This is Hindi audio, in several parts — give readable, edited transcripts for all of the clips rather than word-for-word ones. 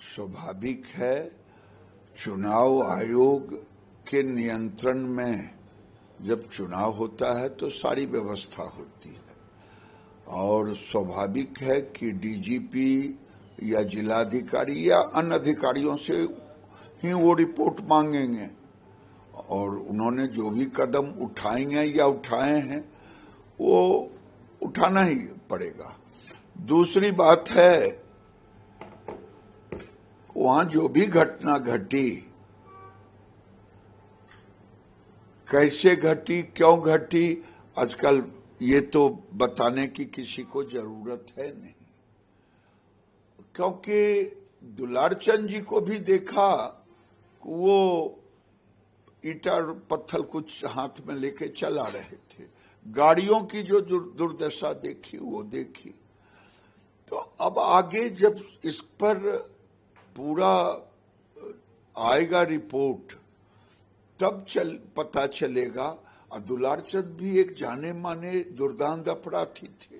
स्वाभाविक है, चुनाव आयोग के नियंत्रण में जब चुनाव होता है तो सारी व्यवस्था होती है और स्वाभाविक है कि डीजीपी या जिलाधिकारी या अन्य अधिकारियों से ही वो रिपोर्ट मांगेंगे और उन्होंने जो भी कदम उठाएंगे या उठाए हैं वो उठाना ही पड़ेगा। दूसरी बात है, वहां जो भी घटना घटी, कैसे घटी, क्यों घटी, आजकल ये तो बताने की किसी को जरूरत है नहीं, क्योंकि दुलारचंद जी को भी देखा वो ईटा पत्थर कुछ हाथ में लेके चला रहे थे, गाड़ियों की जो दुर्दशा देखी वो देखी। तो अब आगे जब इस पर पूरा आएगा रिपोर्ट तब पता चलेगा। और दुलारचंद भी एक जाने माने दुर्दांत अपराधी थे,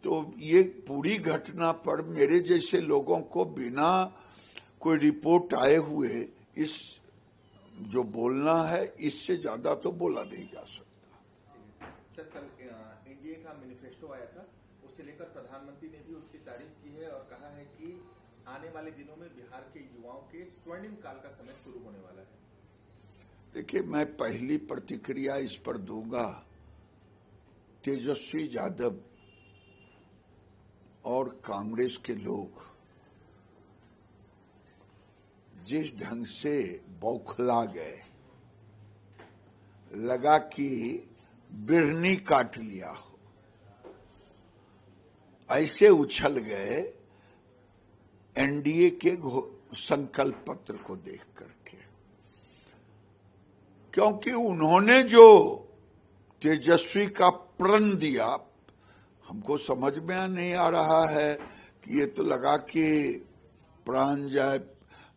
तो ये पूरी घटना पर मेरे जैसे लोगों को बिना कोई रिपोर्ट आए हुए इस जो बोलना है इससे ज्यादा तो बोला नहीं जा सकता। सर, कल एनडीए का मैनिफेस्टो आया था, उसे लेकर प्रधानमंत्री ने भी उसकी तारीफ की है और कहा है कि आने वाले दिनों में बिहार के युवाओं के स्वर्णिम काल का समय शुरू होने वाला है। देखिए, मैं पहली प्रतिक्रिया इस पर दूंगा, तेजस्वी यादव और कांग्रेस के लोग जिस ढंग से बौखला गए, लगा कि बिरनी काट लिया हो, ऐसे उछल गए एनडीए के संकल्प पत्र को देख करके, क्योंकि उन्होंने जो तेजस्वी का प्रण दिया, हमको समझ में नहीं आ रहा है कि ये तो लगा कि प्राण जाए,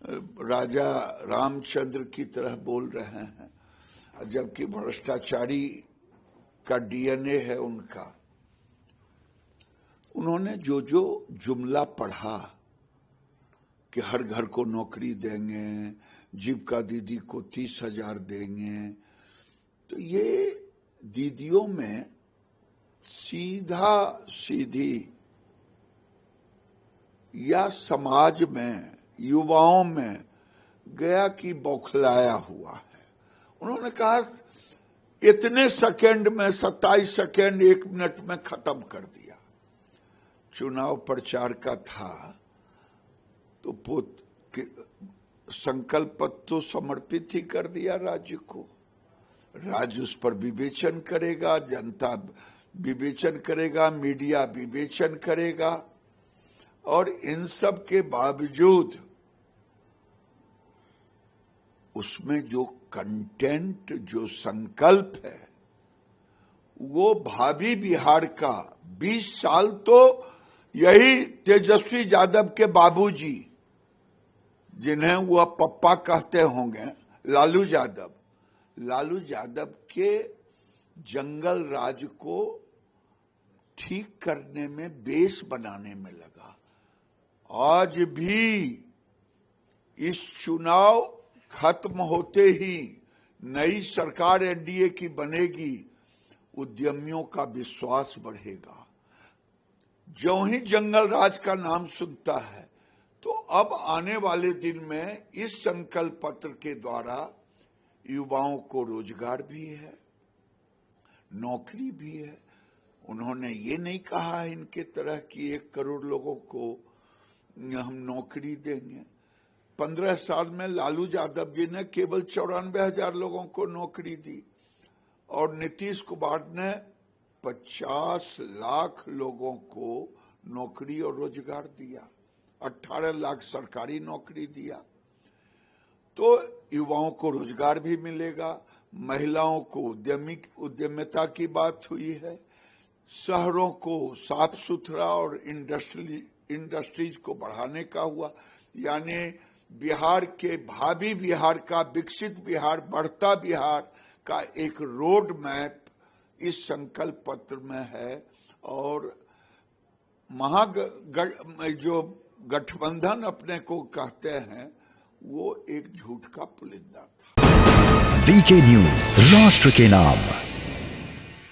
राजा रामचंद्र की तरह बोल रहे हैं, जबकि भ्रष्टाचारी का डीएनए है उनका। उन्होंने जो जो जुमला पढ़ा कि हर घर को नौकरी देंगे, जीविका दीदी को 30,000 देंगे, तो ये दीदियों में सीधा सीधी या समाज में युवाओं में गया कि बौखलाया हुआ है। उन्होंने कहा इतने सेकंड में 27 सेकंड 1 मिनट में खत्म कर दिया। चुनाव प्रचार का था तो संकल्प पत्र तो समर्पित ही कर दिया राज्य को, राज्य उस पर विवेचन करेगा, जनता विवेचन करेगा, मीडिया विवेचन करेगा, और इन सब के बावजूद उसमें जो कंटेंट, जो संकल्प है, वो भावी बिहार का 20 साल तो यही तेजस्वी यादव के बाबूजी, जिन्हें वो पप्पा कहते होंगे, लालू यादव के जंगल राज को ठीक करने में, बेस बनाने में लगा। आज भी इस चुनाव खत्म होते ही नई सरकार एनडीए की बनेगी, उद्यमियों का विश्वास बढ़ेगा। जो ही जंगल राज का नाम सुनता है तो अब आने वाले दिन में इस संकल्प पत्र के द्वारा युवाओं को रोजगार भी है, नौकरी भी है। उन्होंने ये नहीं कहा इनके तरह कि 1 करोड़ लोगों को हम नौकरी देंगे। 15 साल में लालू यादव जी ने केवल 94,000 लोगों को नौकरी दी और नीतीश कुमार ने 50 लाख लोगों को नौकरी और रोजगार दिया, 18 लाख सरकारी नौकरी दिया। तो युवाओं को रोजगार भी मिलेगा, महिलाओं को उद्यमिता की बात हुई है, शहरों को साफ सुथरा और इंडस्ट्रीज को बढ़ाने का हुआ। यानी बिहार के भावी बिहार का, विकसित बिहार, बढ़ता बिहार का एक रोड मैप इस संकल्प पत्र में है। और जो गठबंधन अपने को कहते हैं, वो एक झूठ का पुलिंदा था। वीके न्यूज, राष्ट्र के नाम।